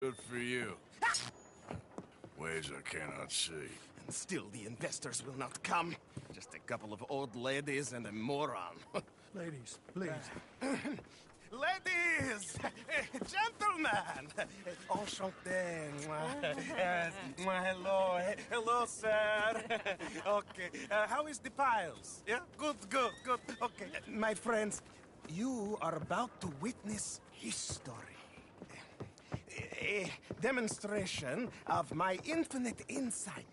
Good for you. Ways I cannot see. And still the investors will not come. Just a couple of old ladies and a moron. Ladies, please. Ladies! Gentlemen! Enchanté. Hello. Hello, sir. Okay. How is the piles? Yeah? Good. Okay. My friends, you are about to witness history. A demonstration of my infinite insight.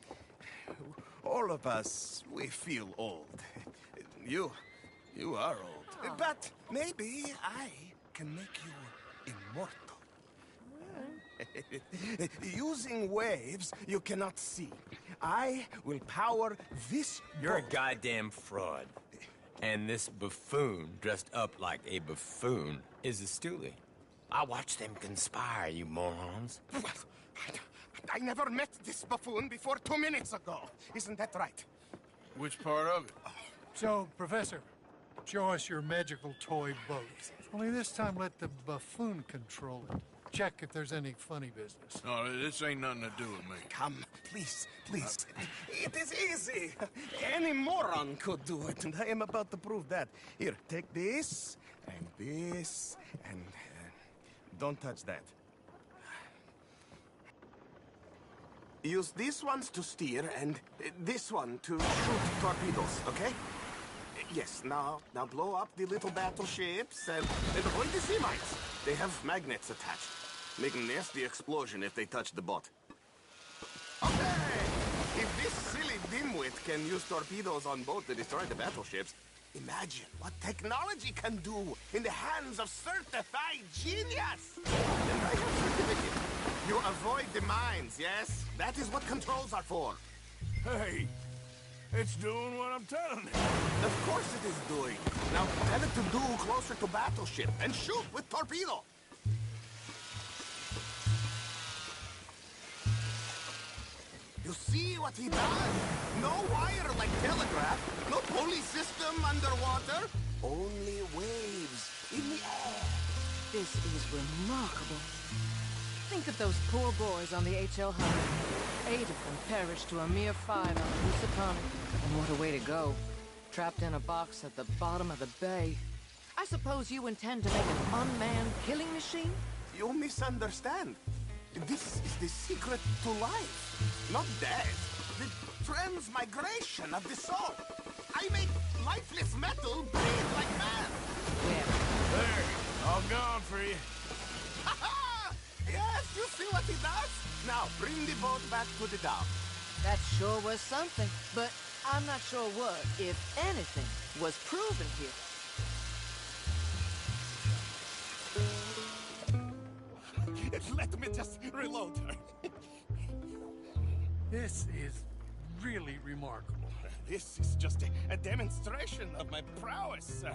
All of us, we feel old. You are old. But maybe I can make you immortal. Using waves you cannot see, I will power this You're a boat. goddamn fraud. And this buffoon, dressed up like a buffoon, is a stoolie. I watched them conspire, you morons. I never met this buffoon before 2 minutes ago. Isn't that right? Which part of it? So, Professor, show us your magical toy boat. Only this time let the buffoon control it. Check if there's any funny business. No, this ain't nothing to do with me. Come, please. It is easy. Any moron could do it, and I am about to prove that. Here, take this, and don't touch that. Use these ones to steer, and this one to shoot torpedoes, okay? Yes, now blow up the little battleships, and avoid the sea mines. They have magnets attached. Make a nasty explosion if they touch the boat. Okay! If this silly dimwit can use torpedoes on boat to destroy the battleships, imagine what technology can do in the hands of certified genius! And I have certificate. You avoid the mines, yes? That is what controls are for. Hey, it's doing what I'm telling it. Of course it is doing. Now tell it to do closer to battleship and shoot with torpedo. You see what he does? No wire like telegraph, no pulley system underwater, only waves in the air. This is remarkable. Think of those poor boys on the HL Hunter. 8 of them perished to a mere 5 on Lusitania. And what a way to go. Trapped in a box at the bottom of the bay. I suppose you intend to make an unmanned killing machine? You misunderstand. This is the secret to life, not death. The transmigration of the soul. I make lifeless metal breathe like man. Where? There, all gone for you. Yes, you see what he does? Now, bring the boat back to the dock. That sure was something, but I'm not sure what, if anything, was proven here. Let me just reload her. This is really remarkable. This is just a demonstration of my prowess, sir.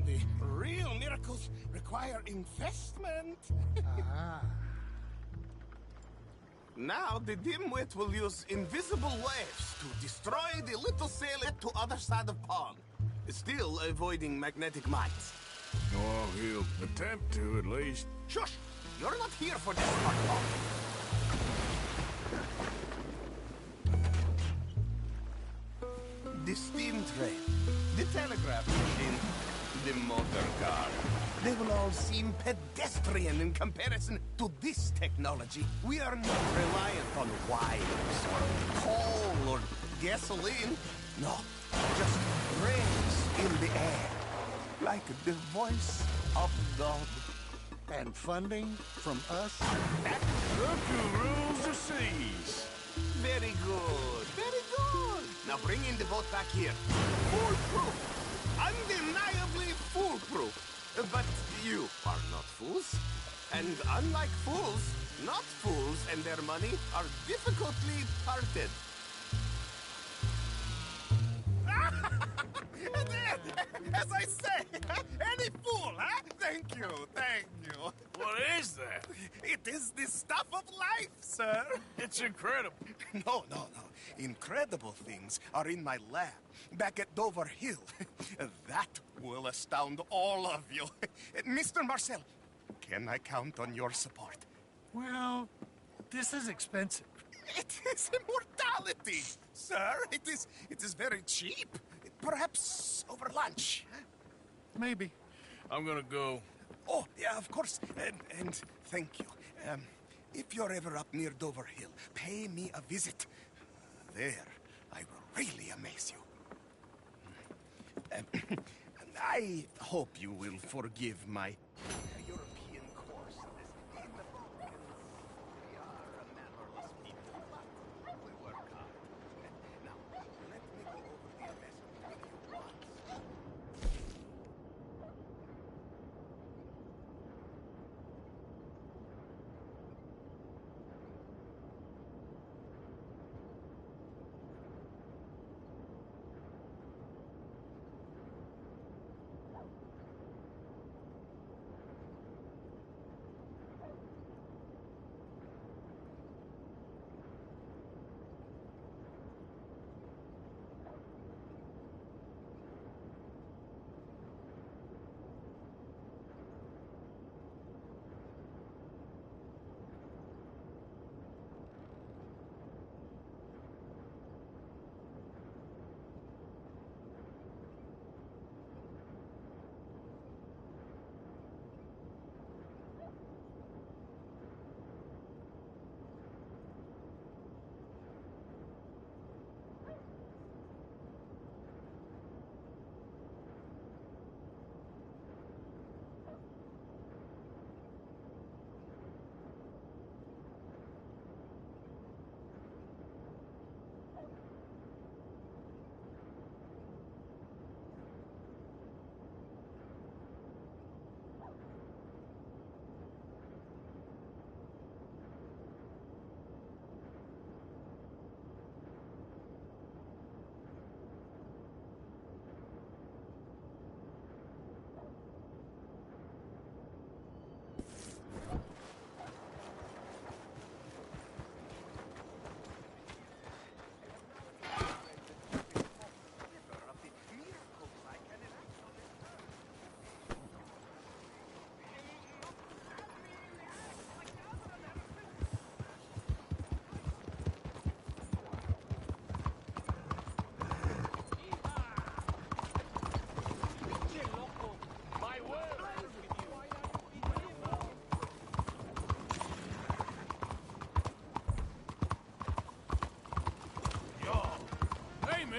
The real miracles require investment. Ah. Now the dimwit will use invisible waves to destroy the little sailor to other side of pond, still avoiding magnetic mines. Oh, he'll attempt to, at least. Shush! You're not here for this part, The steam train, the telegraph machine, the motor car. They will all seem pedestrian in comparison to this technology. We are not reliant on wires or coal or gasoline. No, just rings in the air, like the voice of God. And funding from us? Look who rules the seas. Very good, very good. Now bring in the boat back here. Foolproof. Undeniably foolproof. But you are not fools. And unlike fools, not fools and their money are difficultly parted. As I say, any fool, huh? Thank you. What is that? It is the stuff of life, sir. It's incredible. No. Incredible things are in my lab, back at Dover Hill. That will astound all of you. Mr. Marcel, can I count on your support? Well, this is expensive. It is immortality, sir. It is very cheap. Perhaps over lunch. Maybe. I'm gonna go. Oh, yeah, of course. And thank you. If you're ever up near Dover Hill, pay me a visit. There, I will really amaze you. I hope you will forgive my European course. In the Balkans, we are a mannerless people, but we work hard. Now, let me go over the investment with you once.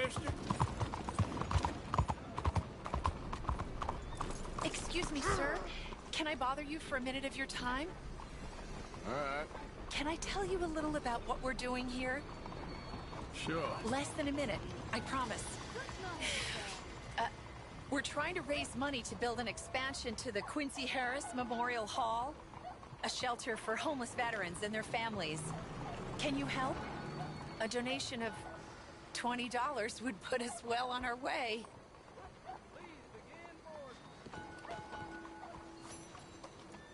mister. Excuse me, sir. Can I bother you for a minute of your time? All right. Can I tell you a little about what we're doing here? Sure. Less than a minute, I promise. We're trying to raise money to build an expansion to the Quincy Harris Memorial Hall, a shelter for homeless veterans and their families. Can you help? A donation of $20 would put us well on our way.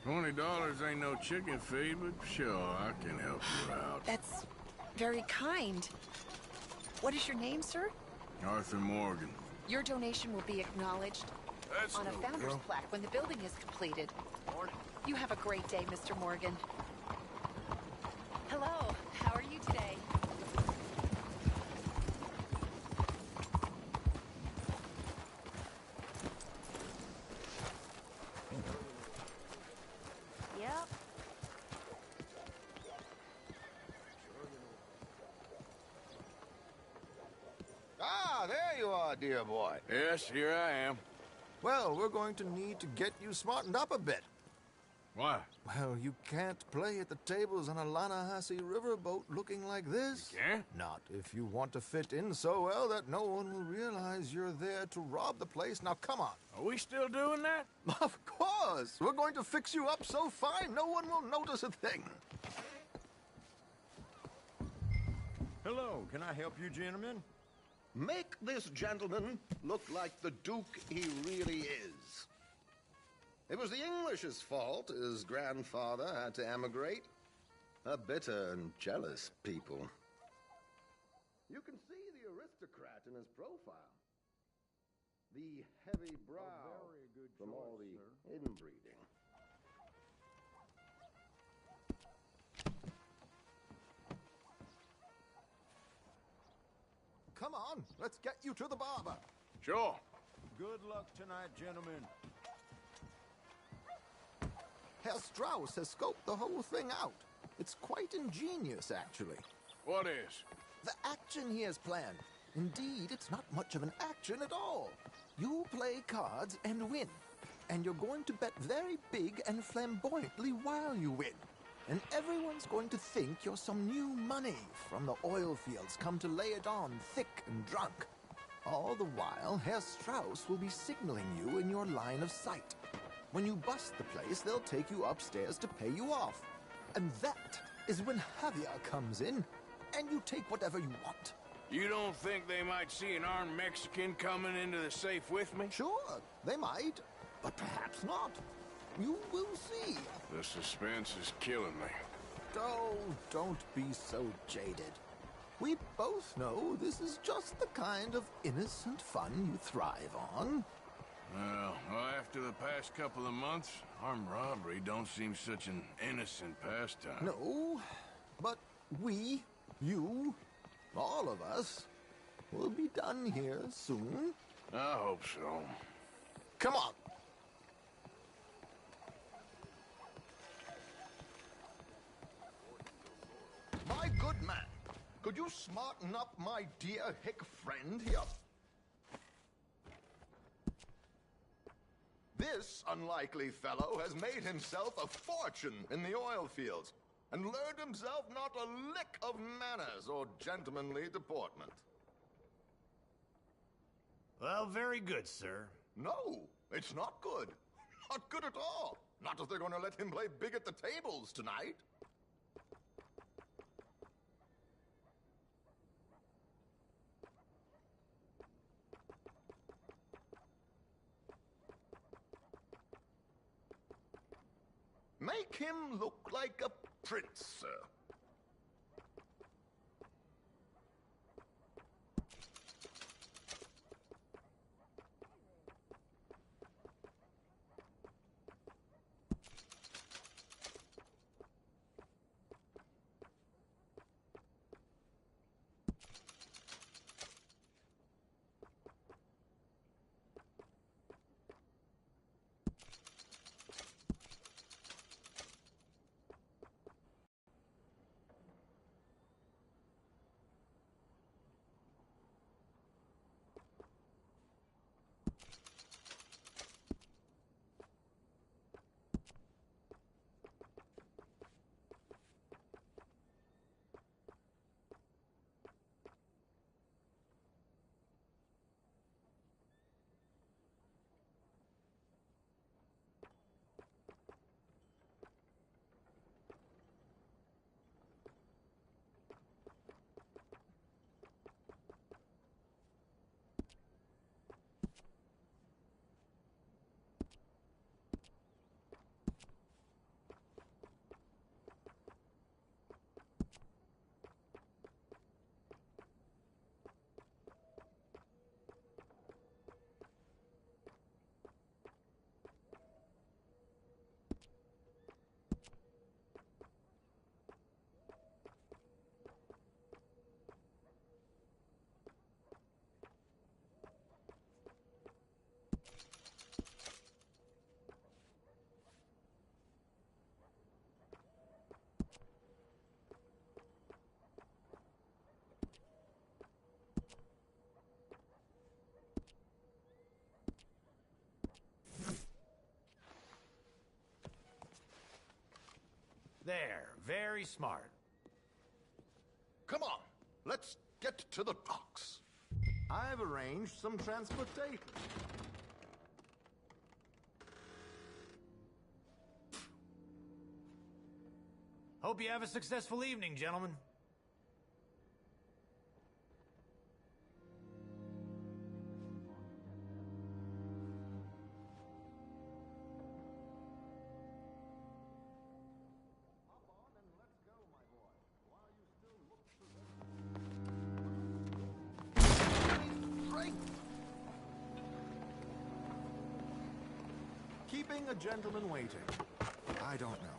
$20 ain't no chicken feed, but sure, I can help you out. That's very kind. What is your name, sir? Arthur Morgan. Your donation will be acknowledged That's on a no founder's problem. plaque when the building is completed. You have a great day, Mr. Morgan. Hello, how are you today? Yep. Ah, there you are, dear boy. Yes, here I am. Well, we're going to need to get you smartened up a bit. Why? Well, you can't play at the tables on a Lanahassee riverboat looking like this. You can't? Not if you want to fit in so well that no one will realize you're there to rob the place. Now, come on. Are we still doing that? Of course. We're going to fix you up so fine no one will notice a thing. Hello, can I help you, gentlemen? Make this gentleman look like the Duke he really is. It was the English's fault his grandfather had to emigrate. A bitter and jealous people. You can see the aristocrat in his profile. The heavy brow from all the inbreeding. on, let's get you to the barber. Sure. Good luck tonight, gentlemen. Herr Strauss has scoped the whole thing out. It's quite ingenious, actually. What is? The action he has planned. Indeed, it's not much of an action at all. You play cards and win. And you're going to bet very big and flamboyantly while you win. And everyone's going to think you're some new money from the oil fields come to lay it on thick and drunk. All the while, Herr Strauss will be signaling you in your line of sight. When you bust the place, they'll take you upstairs to pay you off. And that is when Javier comes in, and you take whatever you want. You don't think they might see an armed Mexican coming into the safe with me? Sure, they might, but perhaps not. You will see. The suspense is killing me. Oh, don't be so jaded. We both know this is just the kind of innocent fun you thrive on. Well, after the past couple of months, armed robbery don't seem such an innocent pastime. No, but we, you, all of us, will be done here soon. I hope so. Come on. My good man, could you smarten up my dear hick friend here? This unlikely fellow has made himself a fortune in the oil fields and learned himself not a lick of manners or gentlemanly deportment. Well, very good, sir. No, it's not good. Not good at all. Not if they're going to let him play big at the tables tonight. Make him look like a prince, sir. There, very smart. Come on, let's get to the docks. I've arranged some transportation. Hope you have a successful evening, gentlemen. Keeping a gentleman waiting. I don't know.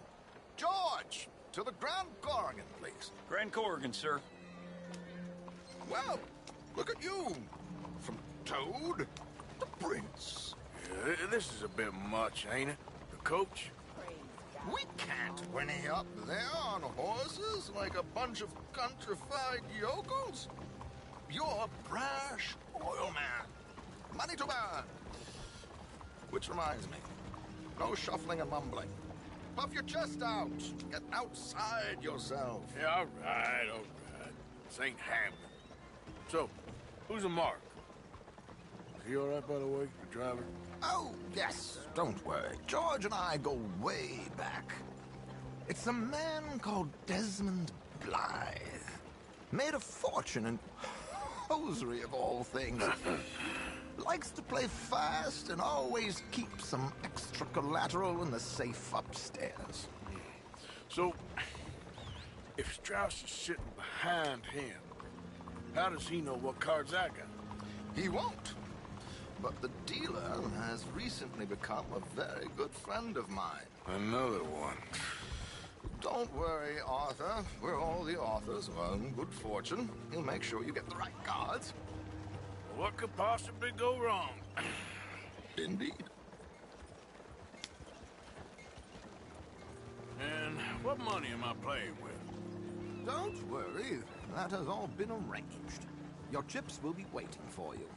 George, to the Grand Corrigan, please. Grand Corrigan, sir. Well, Look at you. From Toad to Prince. Yeah, this is a bit much, ain't it? The coach? We can't whinny up there on horses like a bunch of countrified yokels. You're a brash oil man. Money to burn. Which reminds me, no shuffling and mumbling. Puff your chest out. Get outside yourself. Yeah, all right. This ain't happening. So, who's a Mark? Is he all right, by the way, the driver? Oh, yes. Don't worry. George and I go way back. It's a man called Desmond Blythe. Made a fortune in hosiery of all things. Likes to play fast and always keeps some extra collateral in the safe upstairs. So, if Strauss is sitting behind him, how does he know what cards I got? He won't. But the dealer has recently become a very good friend of mine. Another one. Don't worry, Arthur. We're all the authors of good fortune. He'll make sure you get the right cards. What could possibly go wrong? Indeed. And what money am I playing with? Don't worry. That has all been arranged. Your chips will be waiting for you.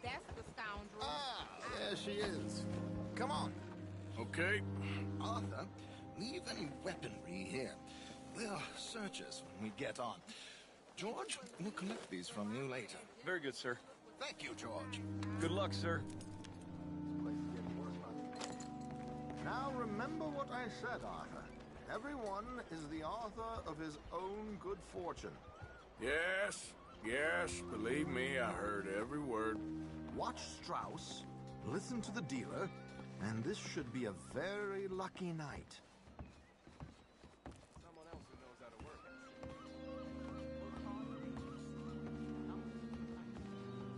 That's the scoundrel. Ah, there she is. Come on. Okay. Arthur, leave any weaponry here. They'll search us when we get on. George, we'll collect these from you later. Very good, sir. Thank you, George. Good luck, sir. Now remember what I said, Arthur. Everyone is the author of his own good fortune. Yes, believe me, I heard every word. Watch Strauss, listen to the dealer, and this should be a very lucky night. Someone else who knows how to work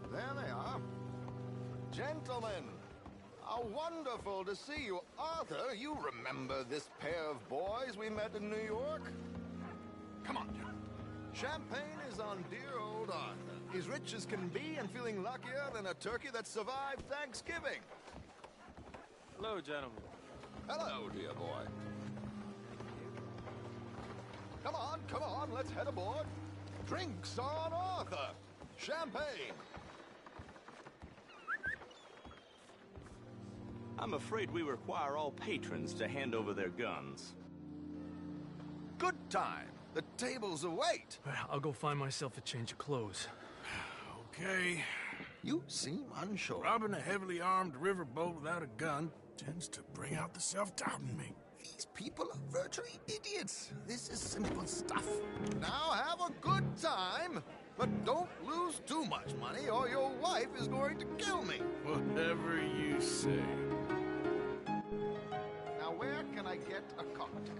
it. There they are. Gentlemen, how wonderful to see you. Arthur, you remember this pair of boys we met in New York? Come on, John. Champagne is on dear old Arthur. He's rich as can be and feeling luckier than a turkey that survived Thanksgiving. Hello, gentlemen. Hello, dear boy. Come on, let's head aboard. Drinks on Arthur. Champagne. I'm afraid we require all patrons to hand over their guns. Good time. The tables await. I'll go find myself a change of clothes. Okay. You seem unsure. Robbing a heavily armed riverboat without a gun tends to bring out the self-doubt in me. These people are virtually idiots. This is simple stuff. Now have a good time, but don't lose too much money or your wife is going to kill me. Whatever you say. Now where can I get a cocktail?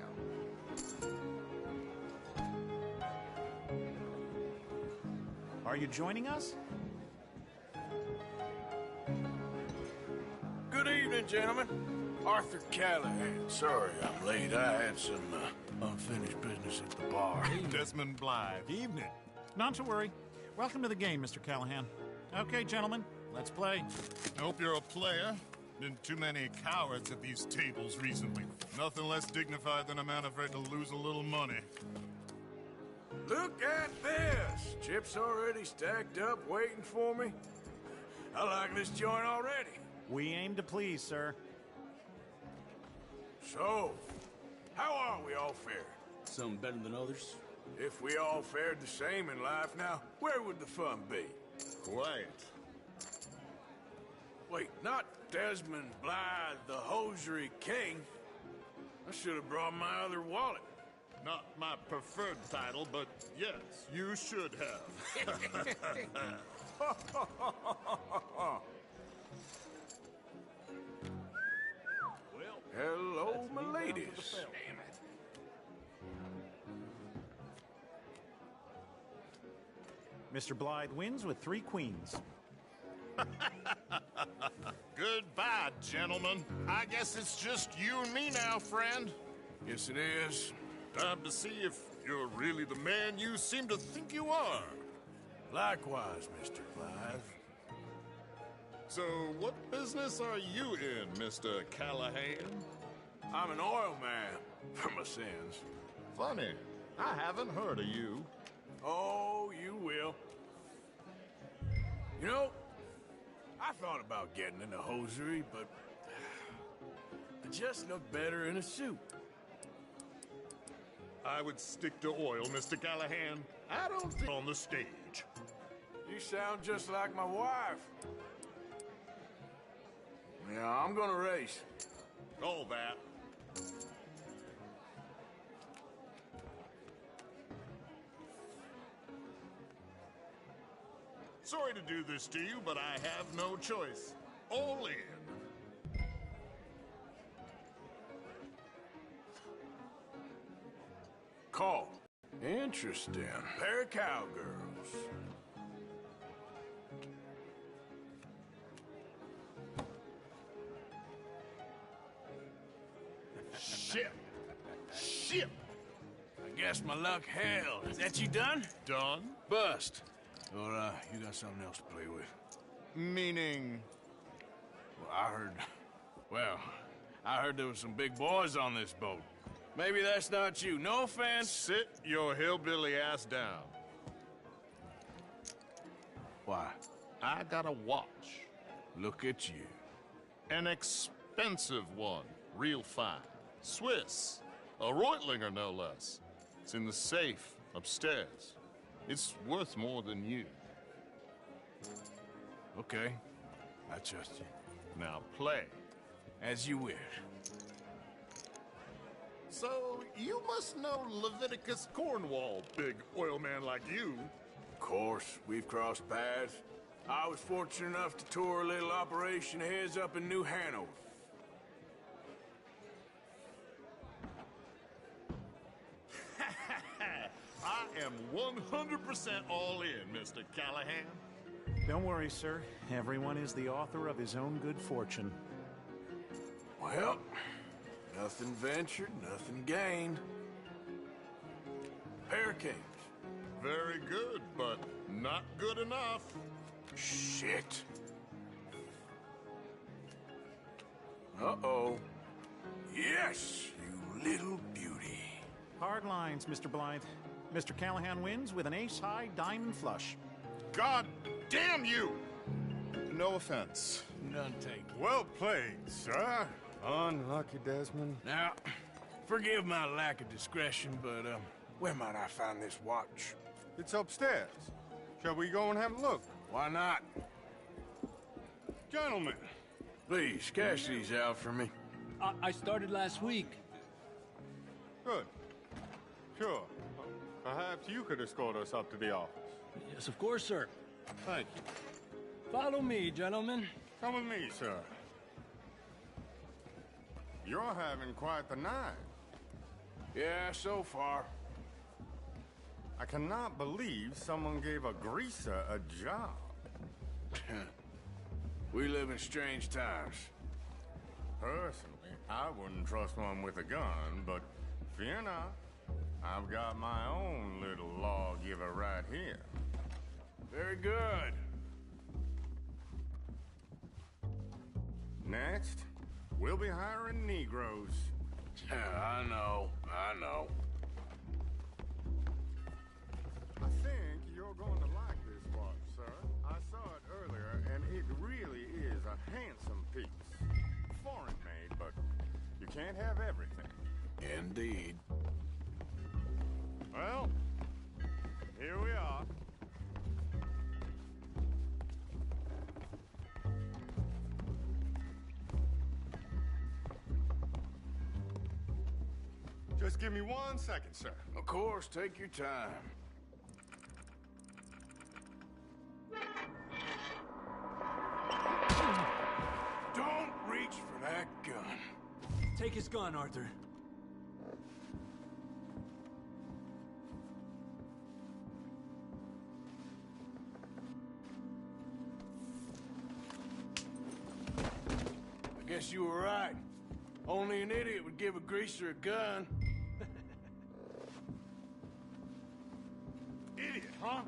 Are you joining us? Good evening, gentlemen. Arthur Callahan. Sorry I'm late. I had some unfinished business at the bar. Desmond Blythe. Evening. Not to worry. Welcome to the game, Mr. Callahan. Okay, gentlemen, let's play. I hope you're a player. Been too many cowards at these tables recently. Nothing less dignified than a man afraid to lose a little money. Look at this! Chips already stacked up, waiting for me. I like this joint already. We aim to please, sir. So, how are we all fared? Some better than others. If we all fared the same in life now, where would the fun be? Quiet. Wait, not Desmond Blythe, the hosiery king. I should have brought my other wallet. Not my preferred title, but yes, you should have. Hello, my ladies. Damn it. Mr. Blythe wins with 3 queens. Goodbye, gentlemen. I guess it's just you and me now, friend. Yes, it is. Time to see if You're really the man you seem to think you are. Likewise, Mr. Blythe. So, what business are you in, Mr. Callahan? I'm an oil man, for my sins. Funny, I haven't heard of you. Oh, you will. You know, I thought about getting into hosiery, but I just look better in a suit. I would stick to oil, Mr. Callahan. I don't think on the stage. You sound just like my wife. Yeah, I'm gonna race. All that. Sorry to do this to you, but I have no choice. All in. Call. Interesting. Pair of cowgirls. Ship. Ship. I guess my luck held. Is that you done? Done? Bust. Or, you got something else to play with? Meaning? Well, I heard there was some big boys on this boat. Maybe that's not you. No offense. Sit your hillbilly ass down. Why? I got a watch. Look at you. An expensive one. Real fine. Swiss. A Reutlinger, no less. It's in the safe upstairs. It's worth more than you. Okay. I trust you. Now play. As you wish. So, you must know Leviticus Cornwall, big oil man like you. Of course, we've crossed paths. I was fortunate enough to tour a little operation of his up in New Hanover. I am 100% all in, Mr. Callahan. Don't worry, sir. Everyone is the author of his own good fortune. Well, nothing ventured, nothing gained. Pair of kings. Very good, but not good enough. Shit. Uh-oh. Yes, you little beauty. Hard lines, Mr. Blythe. Mr. Callahan wins with an ace-high diamond flush. God damn you! No offense. None taken. Well played, sir. Unlucky, Desmond. Now, forgive my lack of discretion, but, where might I find this watch? It's upstairs. Shall we go and have a look? Why not? Gentlemen. Please, cash these out for me. I started last week. Good. Sure. Perhaps you could escort us up to the office. Yes, of course, sir. Thank you. Follow me, gentlemen. Come with me, sir. You're having quite the night. Yeah, so far. I cannot believe someone gave a greaser a job. We live in strange times. Personally, I wouldn't trust one with a gun, but fear not. I've got my own little lawgiver right here. Very good. Next, we'll be hiring Negroes. I know. I think you're going to like this watch, sir. I saw it earlier, and it really is a handsome piece. Foreign made, but you can't have everything. Indeed. Well, here we are. Just give me 1 second, sir. Of course, take your time. Don't reach for that gun. Take his gun, Arthur. I guess you were right. Only an idiot would give a greaser a gun. huh?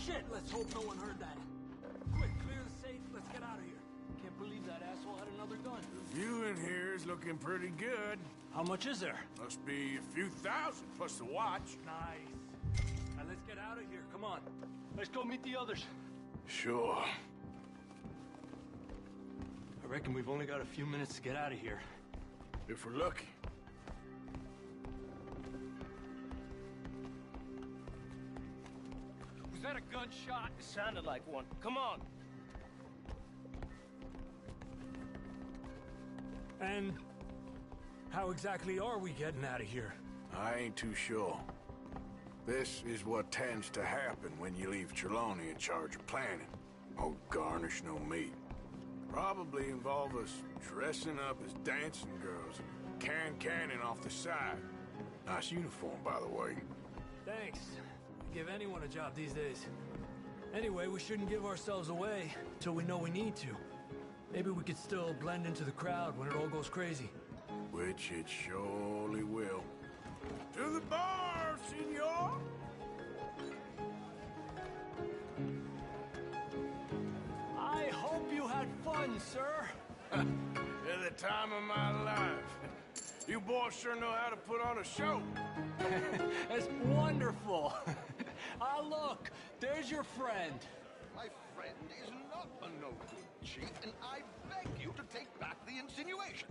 Shit, let's hope no one heard that. Quick, clear the safe. Let's get out of here. Can't believe that asshole had another gun. The view in here is looking pretty good. How much is there? Must be a few thousand plus the watch. Nice. Now let's get out of here. Come on. Let's go meet the others. Sure. I reckon we've only got a few minutes to get out of here. If we're lucky. Was that a gunshot? It sounded like one. Come on. And how exactly are we getting out of here? I ain't too sure. This is what tends to happen when you leave Trelawney in charge of planning. Oh, garnish no meat. Probably involve us dressing up as dancing girls and canning off the side. Nice uniform, by the way. Thanks. Give anyone a job these days. Anyway, we shouldn't give ourselves away till we know we need to. Maybe we could still blend into the crowd when it all goes crazy. Which it surely will. To the bar, senor! I hope you had fun, sir. At the time of my life. You boys sure know how to put on a show. That's wonderful. Ah, look, there's your friend. My friend is not a no-good cheat, and I beg you to take back the insinuation.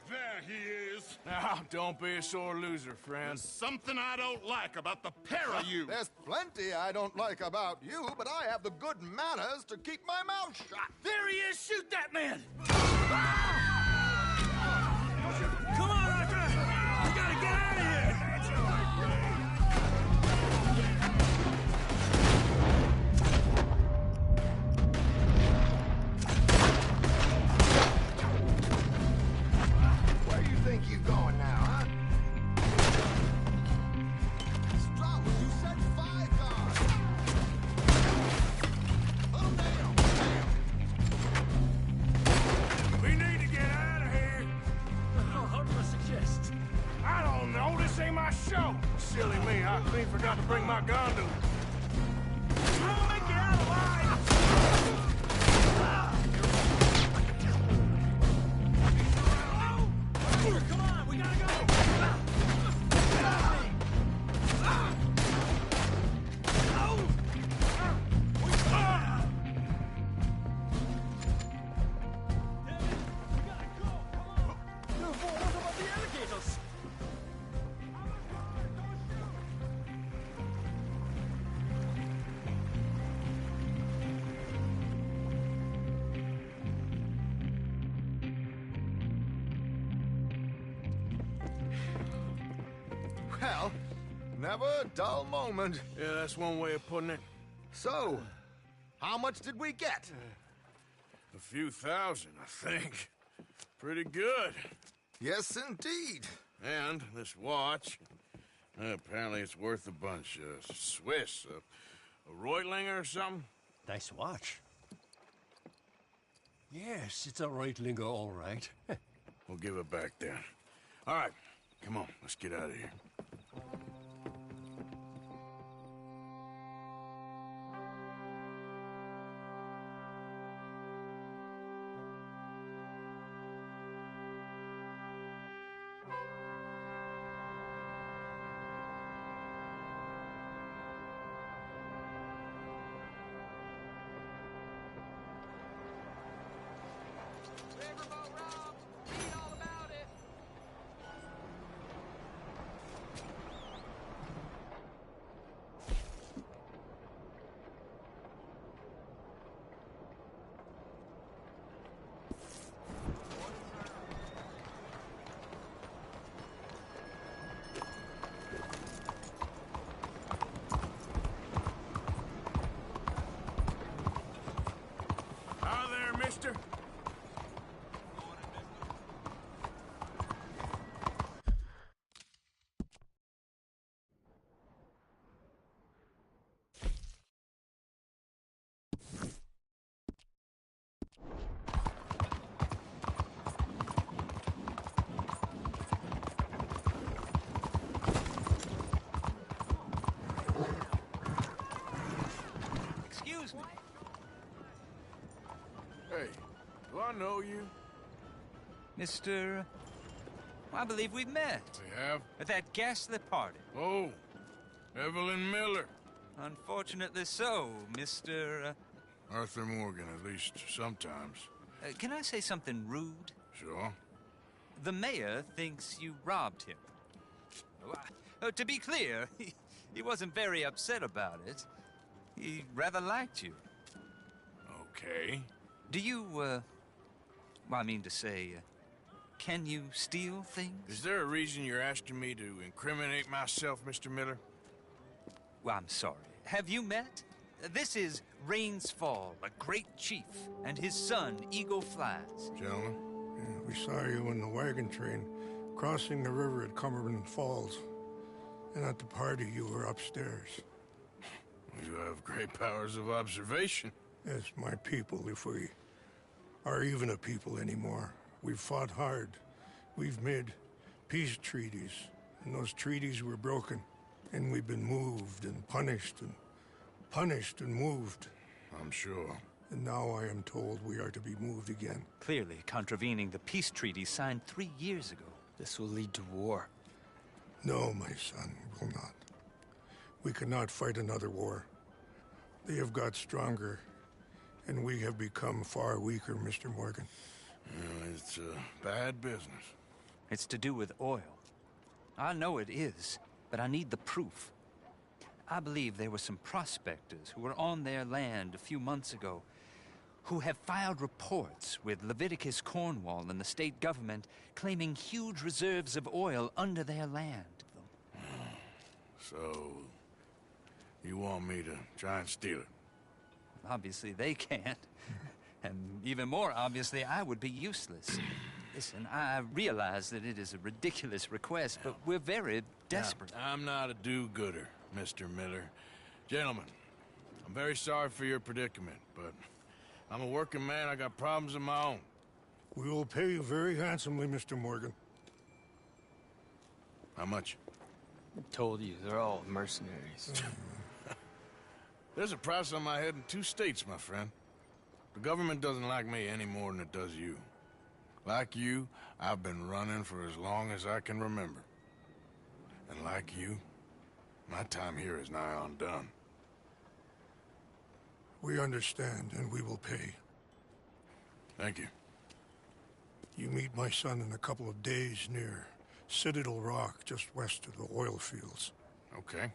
There he is. Now, don't be a sore loser, friend. There's something I don't like about the pair of you. There's plenty I don't like about you, but I have the good manners to keep my mouth shut. There he is! Shoot that man! Come on, Arthur! We gotta get out of here! Where do you think you're going now, huh? Stop! You said 5 guards! Put 'em down! We need to get out of here. How do I suggest? I don't know. This ain't my show. Silly me. I clean forgot to bring my gondola. We'll make it out alive. Come on, we gotta go! Well, never a dull moment. Yeah, that's one way of putting it. So, how much did we get? A few thousand, I think. Pretty good. Yes, indeed. And this watch, apparently it's worth a bunch. Swiss, a Reutlinger or something? Nice watch. Yes, it's a Reutlinger, all right. We'll give it back then. All right, come on, let's get out of here. Say, do I know you? Mr. I believe we've met. We have? At that ghastly party. Oh, Evelyn Miller. Unfortunately so, Mr. Arthur Morgan, at least sometimes. Can I say something rude? Sure. The mayor thinks you robbed him. To be clear, he wasn't very upset about it. He rather liked you. Okay. Do you, well, I mean to say, can you steal things? Is there a reason you're asking me to incriminate myself, Mr. Miller? Well, I'm sorry. Have you met? This is Rains Fall, a great chief, and his son, Eagle Flies. Gentlemen? Yeah, we saw you in the wagon train, crossing the river at Cumberland Falls. And at the party, you were upstairs. You have great powers of observation. Yes, my people, if we are even a people anymore. We've fought hard. We've made peace treaties, and those treaties were broken. And we've been moved and punished and moved. I'm sure. And now I am told we are to be moved again. Clearly contravening the peace treaty signed 3 years ago. This will lead to war. No, my son, it will not. We cannot fight another war. They have got stronger, and we have become far weaker, Mr. Morgan. It's a bad business. It's to do with oil. I know it is, but I need the proof. I believe there were some prospectors who were on their land a few months ago who have filed reports with Leviticus Cornwall and the state government claiming huge reserves of oil under their land. So, you want me to try and steal it? Obviously they can't. And even more obviously, I would be useless. Listen, I realize that it is a ridiculous request, but we're very desperate. Now, I'm not a do-gooder, Mr. Miller. Gentlemen, I'm very sorry for your predicament, but I'm a working man. I got problems of my own. We will pay you very handsomely, Mr. Morgan. How much? I told you, they're all mercenaries. There's a price on my head in 2 states, my friend. The government doesn't like me any more than it does you. Like you, I've been running for as long as I can remember. And like you, my time here is nigh undone. We understand, and we will pay. Thank you. You meet my son in a couple of days near Citadel Rock, just west of the oil fields. Okay.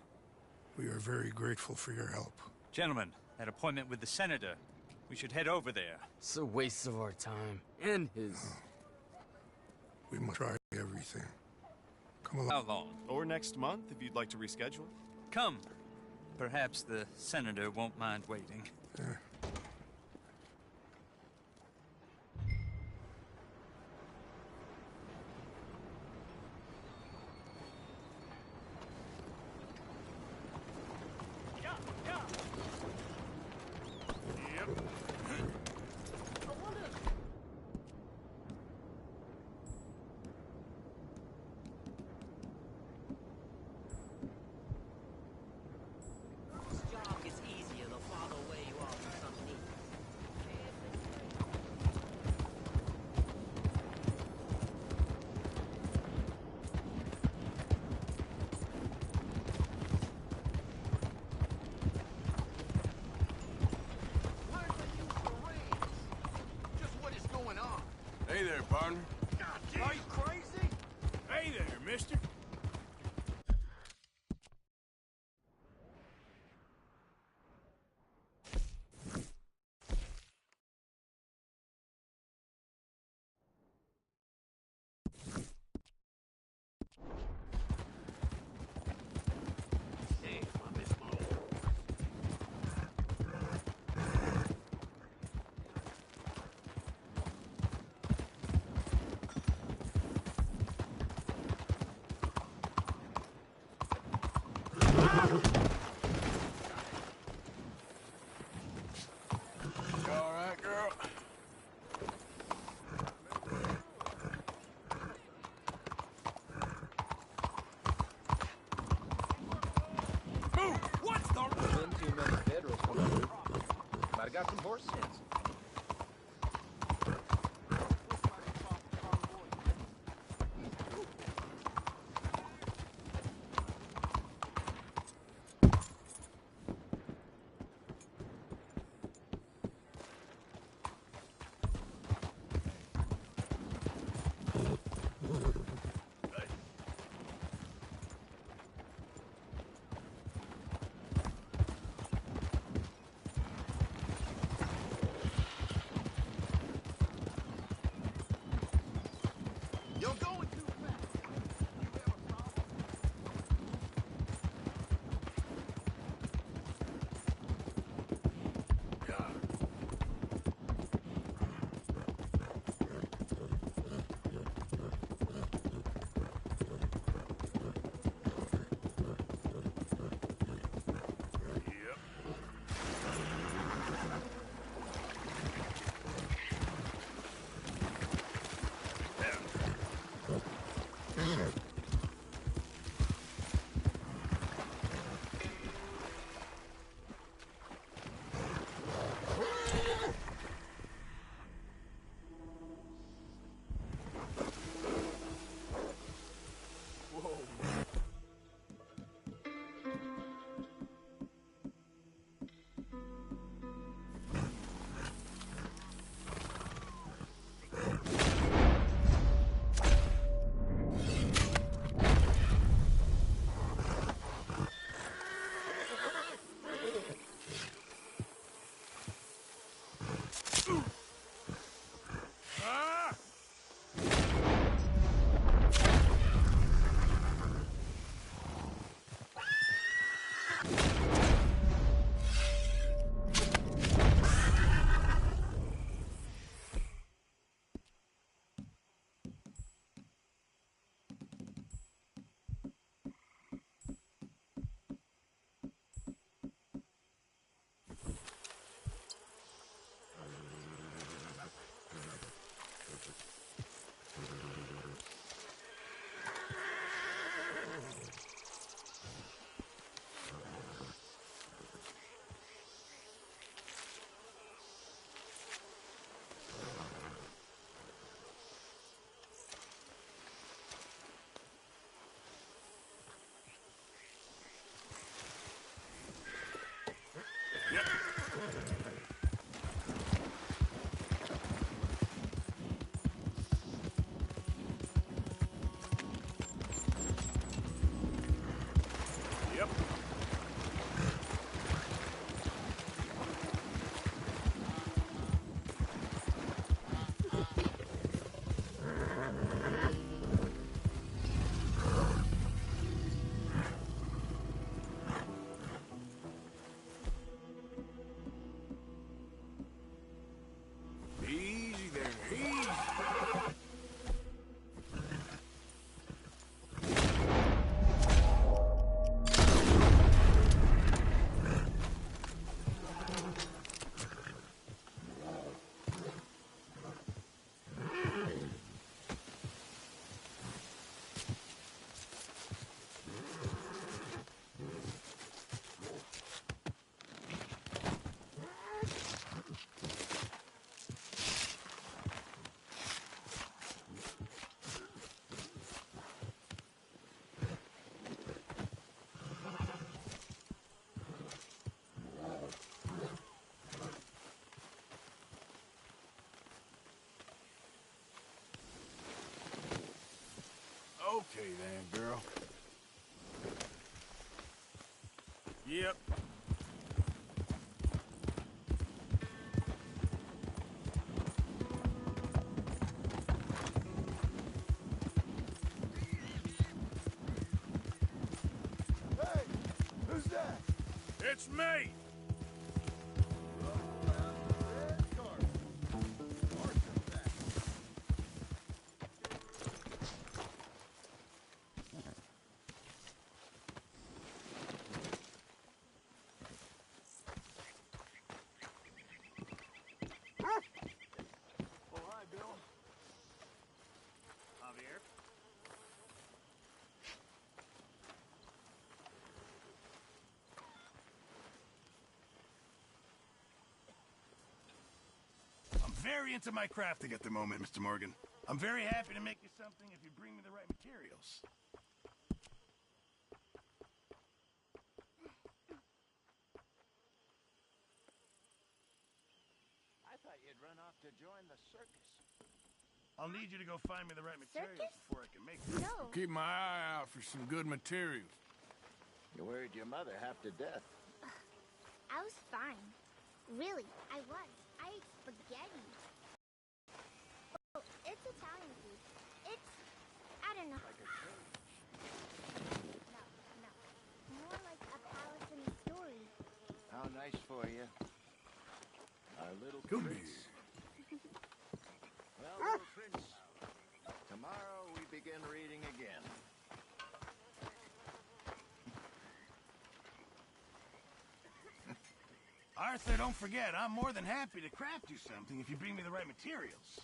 We are very grateful for your help. Gentlemen, that appointment with the senator. We should head over there. It's a waste of our time. And his... We must try everything. Come along. How long? Or next month, if you'd like to reschedule. Come. Perhaps the senator won't mind waiting. Yeah. Hey there, partner. Are you crazy? Hey there, mister. You all right, girl? Move! What's the... Been too many federals coming through. Might have got some horse sense. Yep. Easy there, easy. Okay then, girl. Yep. Hey, who's that? It's me! Oh, hi, Bill. Javier? I'm very into my crafting at the moment, Mr. Morgan. I'm very happy to make you something if you bring me the right materials. I thought you'd run off to join the circus. I'll need you to go find me the right materials before I can make them. No. Keep my eye out for some good materials. You worried your mother half to death. I was fine. Really, I was. I ate spaghetti. Oh, it's Italian food. It's, I don't know. Like a cake. No. More like a Paladin story. How nice for you. Our little Come prince. Well, little prince, tomorrow we begin reading again. Arthur, don't forget, I'm more than happy to craft you something if you bring me the right materials.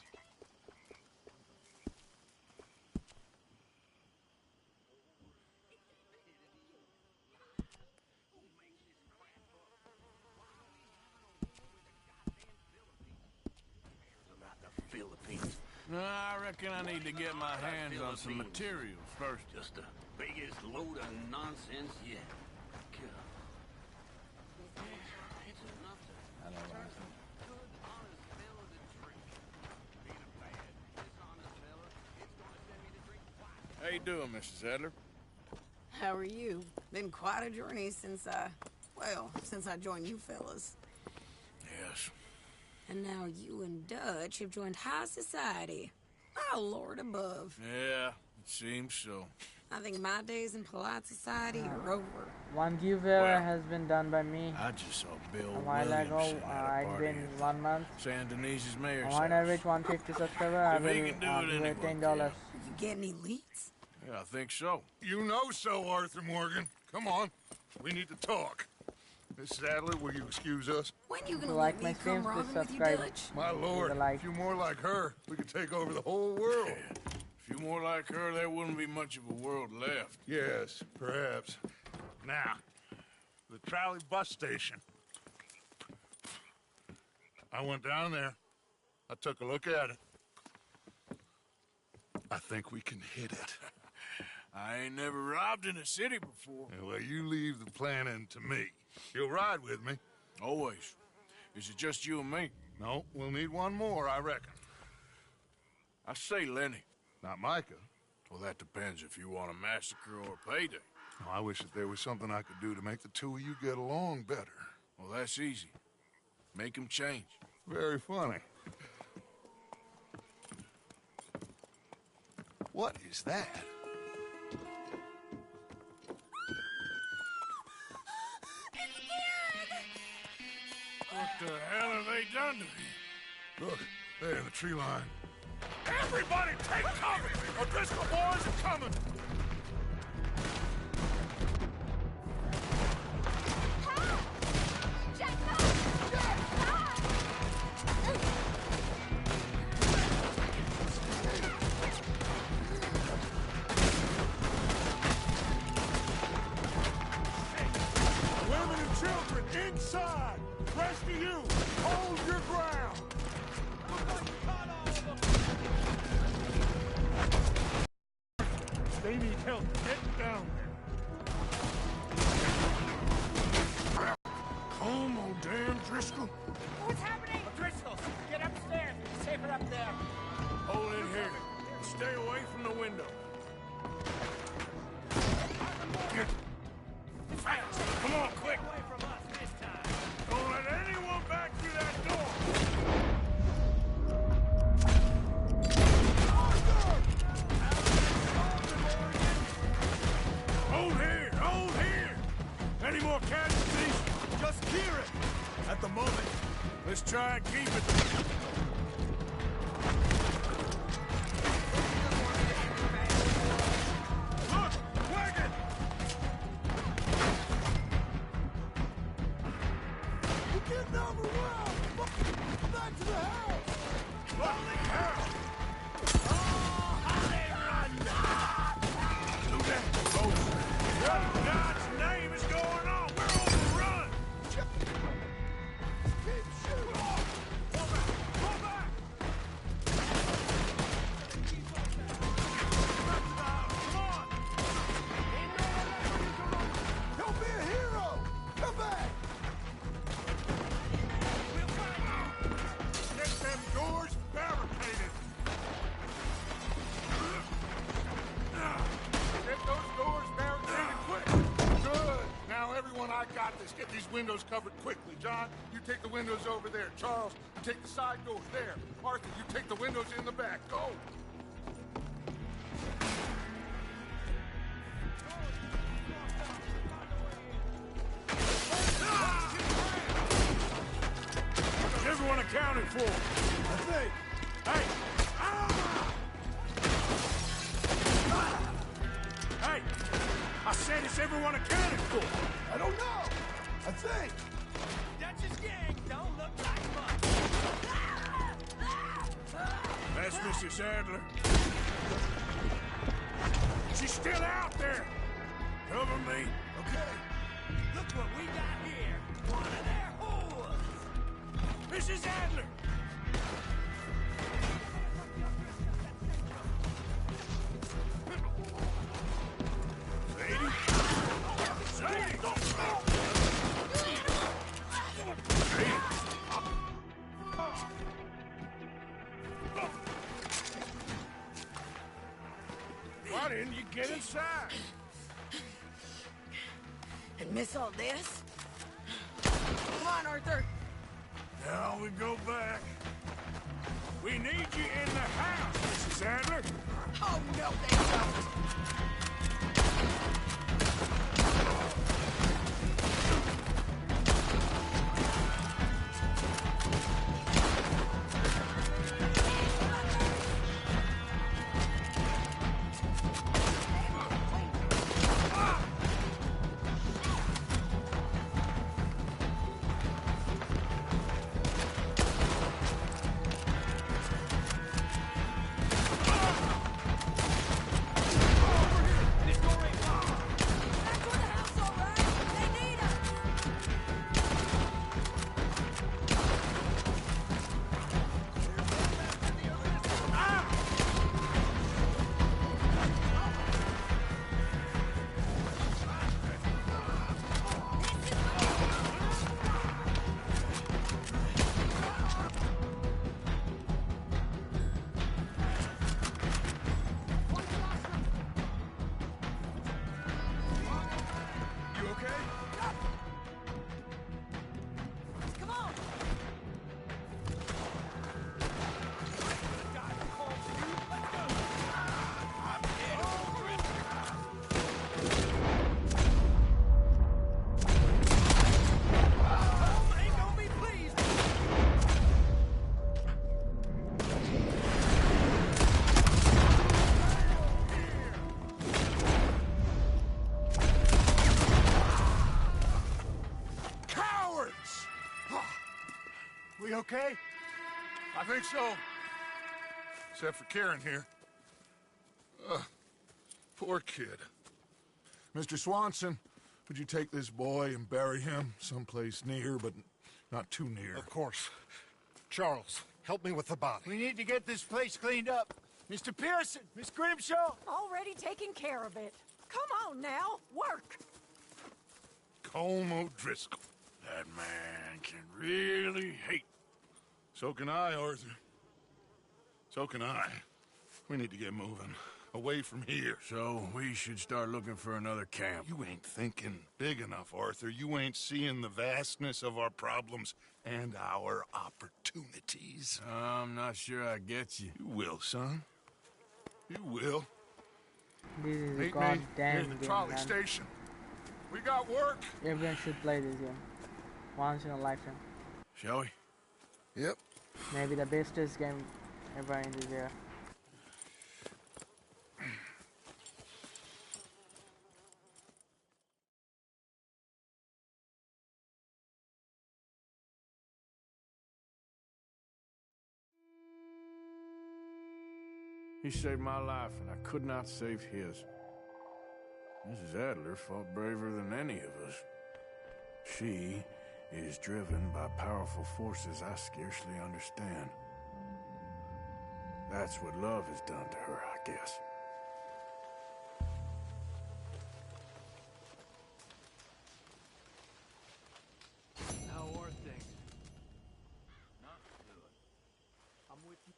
About the Philippines. I reckon I need to get my hands on some materials first. Just the biggest load of nonsense yet. God. It's enough to I don't want good, honest fella to drink. Being a bad, dishonest fella, it's gonna send me to drink twice. How you doing, Mrs. Adler? How are you? Been quite a journey since I joined you fellas. Yes. And now you and Dutch have joined high society. Oh, Lord above. Yeah, it seems so. I think my days in polite society are over. One giveaway has been done by me. I just saw Bill A while ago, Williamson at a it's party been at 1 month. San Denise's mayor's On house. average, 150 subscriber. I If will he can do it, give anyone $10. You get any leads? Yeah, I think so. You know so, Arthur Morgan. Come on. We need to talk. Mrs. Adler, will you excuse us? When you If gonna you let like me my come streams, run please with you, subscribe. Dutch? My lord, like. if you're more like her, we could take over the whole world. If you're more like her, there wouldn't be much of a world left. Yes, perhaps. Now, the trolley bus station. I went down there. I took a look at it. I think we can hit it. I ain't never robbed in a city before. Yeah, well, you leave the planning to me. You'll ride with me. Always. Is it just you and me? No, we'll need one more, I reckon. I say Lenny. Not Micah. Well, that depends if you want a massacre or a payday. Oh, I wish that there was something I could do to make the two of you get along better. Well, that's easy. Make him change. Very funny. What is that? What the hell have they done to me? Look, there in the tree line. Everybody take cover! O'Driscoll boys are coming! Women and children inside! Rest of you, hold your ground! They need help. Get down there. Come on, damn Driscoll. What's happening? Driscoll, get upstairs. It's safer up there. Hold in here. Stay away from the window. Get fast. Come on, quick. Get away from us this time. Don't let anyone back through that door. Hold here! Hold here! Any more casualties? Just clear it! At the moment. Let's try and keep it. Look! Wagon! We're getting overwhelmed! Back to the house! Holy hell! Oh, how they run! Do that, folks. What in God's name is going on? We're overrun! Keep shooting! Pull back! Pull back! Come on! Don't be a hero! Come back! Get them doors barricaded! Get those doors barricaded quick! Good! Now, everyone, I got this. Get these windows covered quickly. John, you take the windows over there. Charles, you take the side doors there. Arthur, you take the windows in the back. Go! Is everyone accounted for? I think. Hey! Hey! I said, is everyone accounted for? I don't know. I think. Dutch's gang don't look like much. That's Mrs. Adler. She's still out there. Cover me. Okay. Look what we got here. One of their whores. Mrs. Adler! Sadie? Sadie! Why didn't you get inside? And miss all this? Come on, Arthur. Now we go back. We need you in the house, Mrs. Adler. Oh, no, they don't. We okay? I think so. Except for Karen here. Poor kid. Mr. Swanson, would you take this boy and bury him someplace near, but not too near? Of course. Charles, help me with the body. We need to get this place cleaned up. Mr. Pearson, Miss Grimshaw. Already taking care of it. Come on now, work. Colm O'Driscoll. That man can really hate. So can I, Arthur. So can I. We need to get moving. Away from here. So we should start looking for another camp. You ain't thinking big enough, Arthur. You ain't seeing the vastness of our problems and our opportunities. I'm not sure I get you. You will, son. You will. This is a Meet me goddamn near the game, trolley man. station. We got work. Everyone should play this game. Once in a lifetime. Shall we? Yep. Maybe the bestest game ever in this era. He saved my life, and I could not save his. Mrs. Adler fought braver than any of us. She is driven by powerful forces I scarcely understand. That's what love has done to her, I guess. How are things? Not good. I'm with you.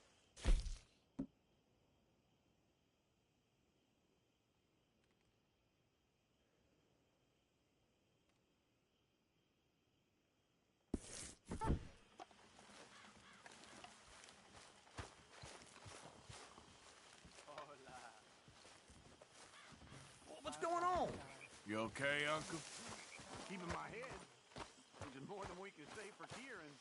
What's going on? You okay, Uncle? Keeping my head, which is more than we can say for Kieran.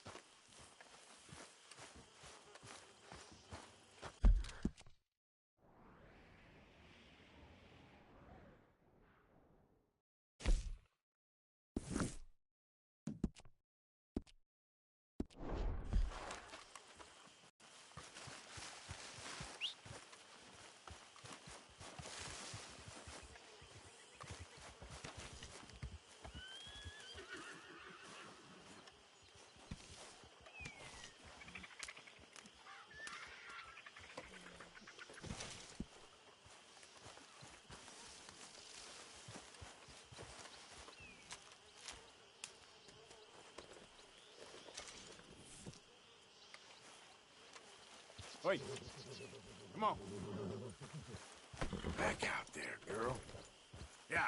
Wait. Come on. Back out there, girl. Yeah.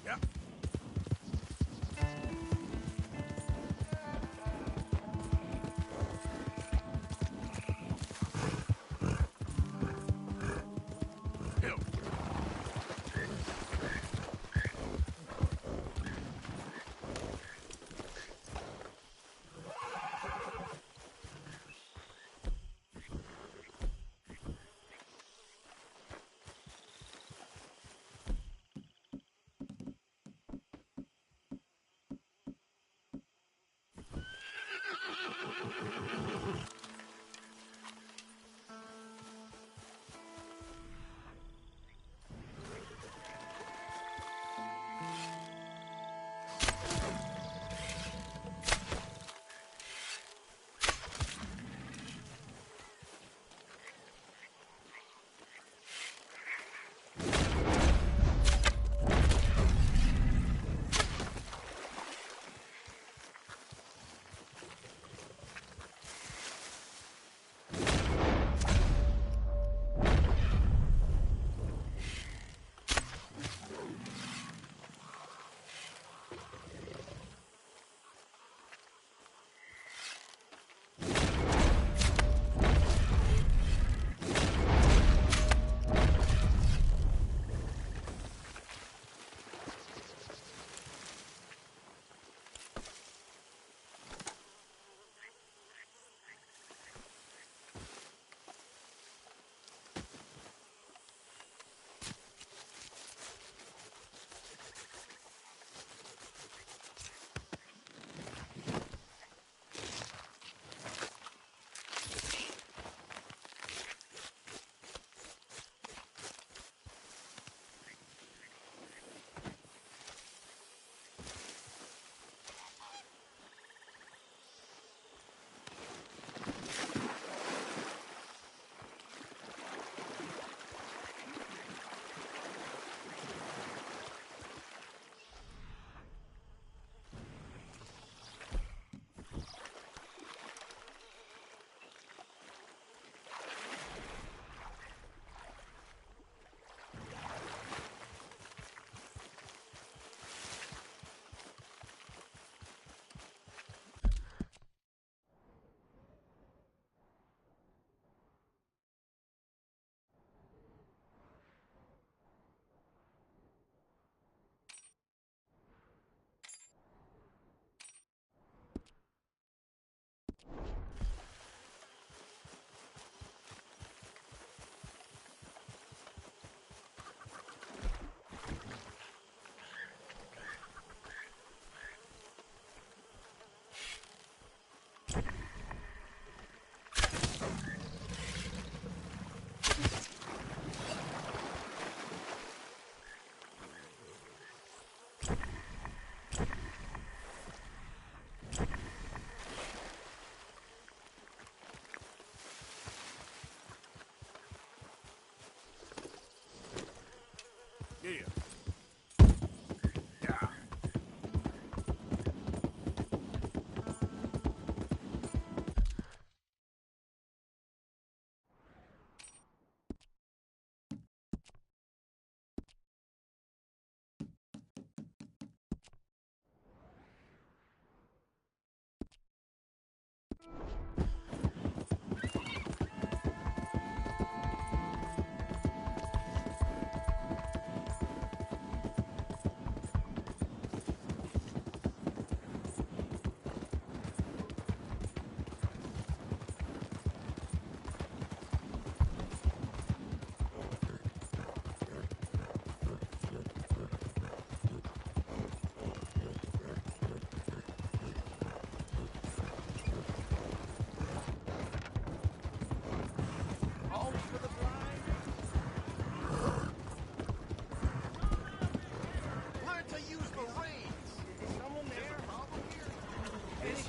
Yeah.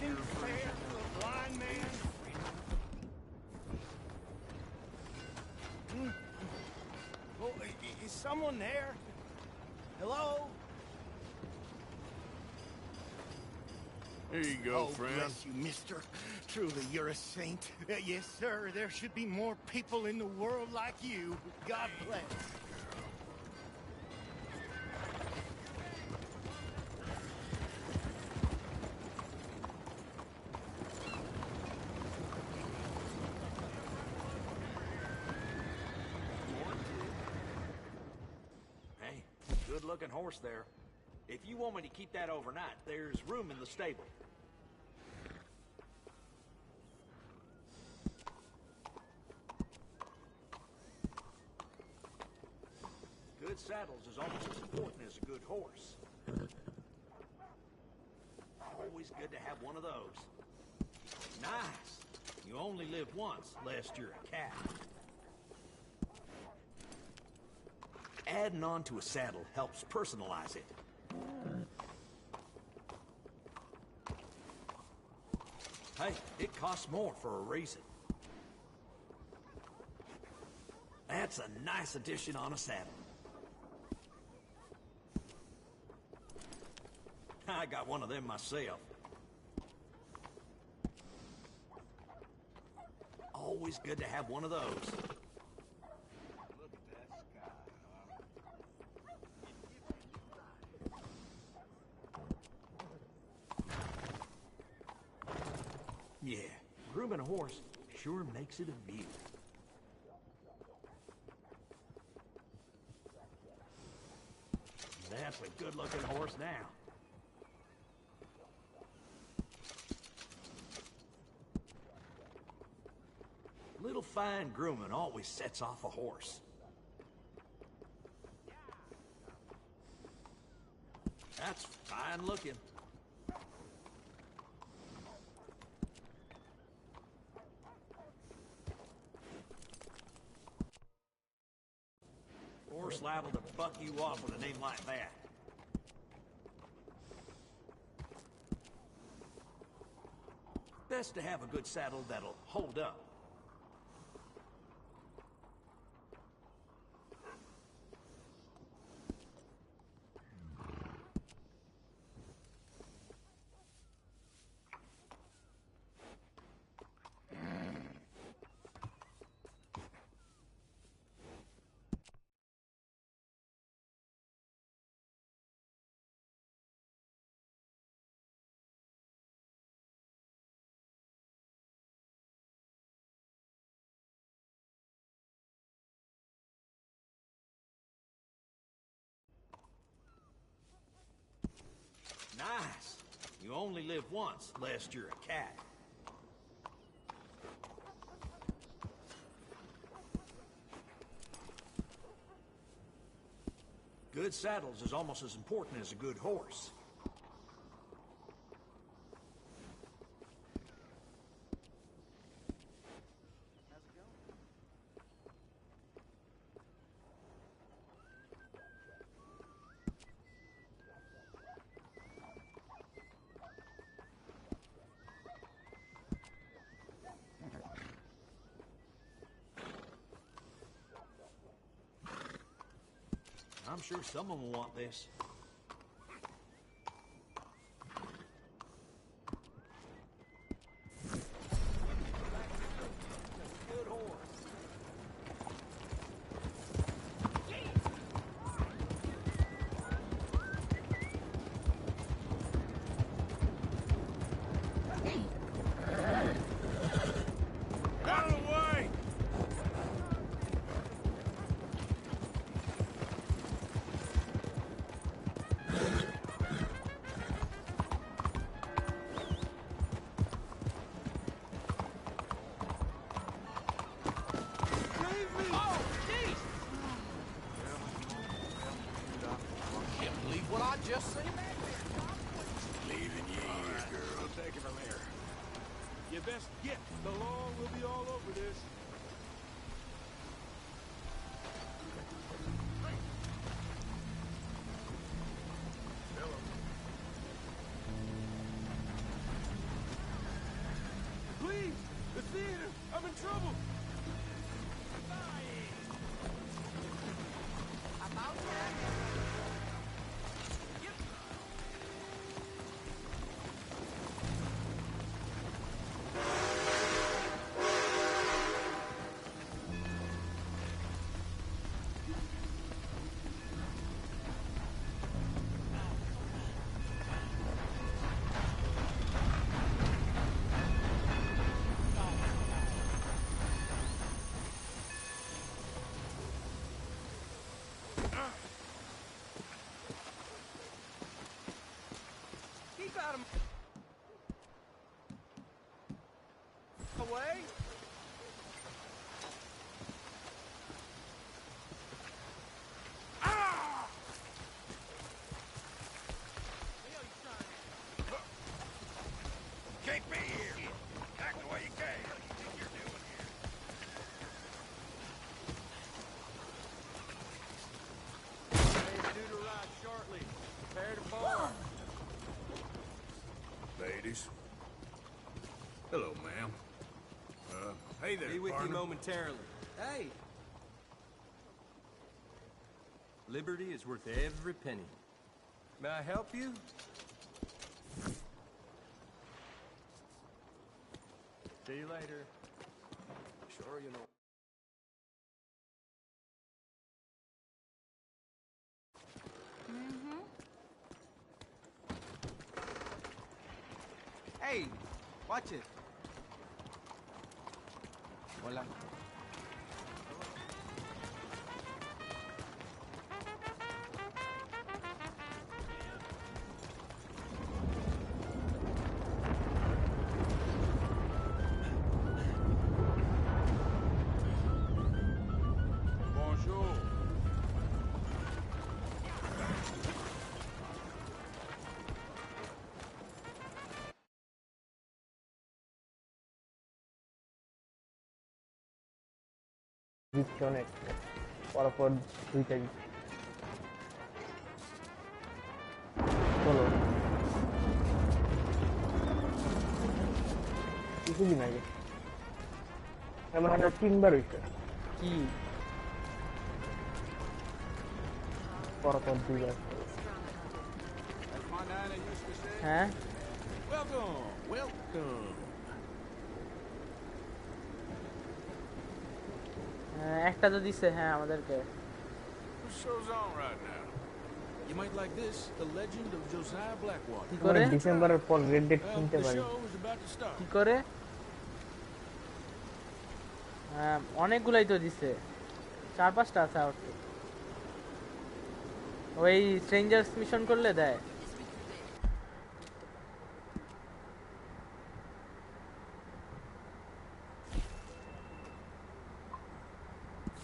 anything fair to a blind man? Oh, is someone there? Hello? Here you go, friend. Bless you, mister. Truly, you're a saint. Yes, sir. There should be more people in the world like you. God bless. Hey, good-looking horse there. If you want me to keep that overnight, there's room in the stable. Good saddles is almost as important as a good horse. Always good to have one of those. Nice. You only live once, lest you're a cat. Adding on to a saddle helps personalize it. Hey, it costs more for a reason. That's a nice addition on a saddle. I got one of them myself. Always good to have one of those. Look at that sky, Yeah, grooming a horse sure makes it a beauty. That's a good-looking horse now. Little fine grooming always sets off a horse. That's fine looking. Horse liable to buck you off with a name like that. Best to have a good saddle that'll hold up. Nice. You only live once, lest you're a cat. Good saddles is almost as important as a good horse. I'm sure someone will want this. Good horse. Out of the way! Can't believe what I just seen. Leaving you here, girl. We'll take it from here. You best get. The law will be all over this. seeing him. I'm in trouble. About that? Keep out of my way. Ah! Can't be here. Act the way you can. What do you think you're doing here? Train's due to arrive shortly. Prepare to board. Ladies. Hello, ma'am. Hey there, Be with partner. you momentarily. Hey! Liberty is worth every penny. May I help you? See you later. Sure, you know. Hey, watch it. Hola. Bonjour. দিচ্ছে অনেক পরপর দুইটা দিচ্ছে চলো কিছুদিন আগে এমন একটা 3 বার হয়েছে কি পরপর 2 বার That's my nine I used to say. হ্যাঁ Welcome, welcome. একটা তো দিছে হ্যাঁ আমাদেরকে What show's on right now? You might like this, The Legend of Josiah Blackwater. কি করে ডিসেম্বরের পর রেড ডেট Well, কিনতে the পারি show is about to start. কি করে অনেকগুলাই তো দিছে 4-5টা আছে আউট ওই স্ট্রেঞ্জার্স মিশন করলে দেয়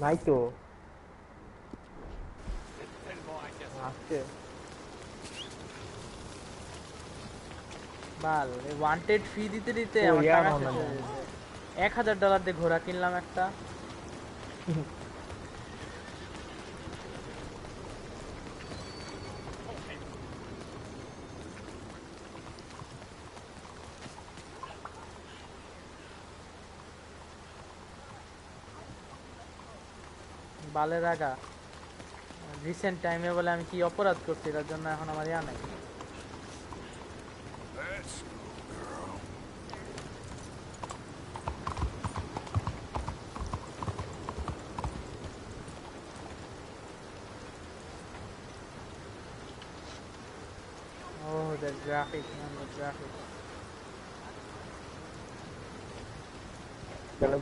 নাই তো আসছে বাল ওয়ান্টেড ফি দিতে দিতে আমার টাকা শেষ হয়ে গেছে $1000 দিয়ে ঘোড়া কিনলাম একটা বালের আগা রিসেন্ট টাইমে বলে আমি কি অপরাধ করছি এটার জন্য এখন আমার ইয়া নাই Let's go, girl. Oh, the graphics, man, the graphics. Chalo,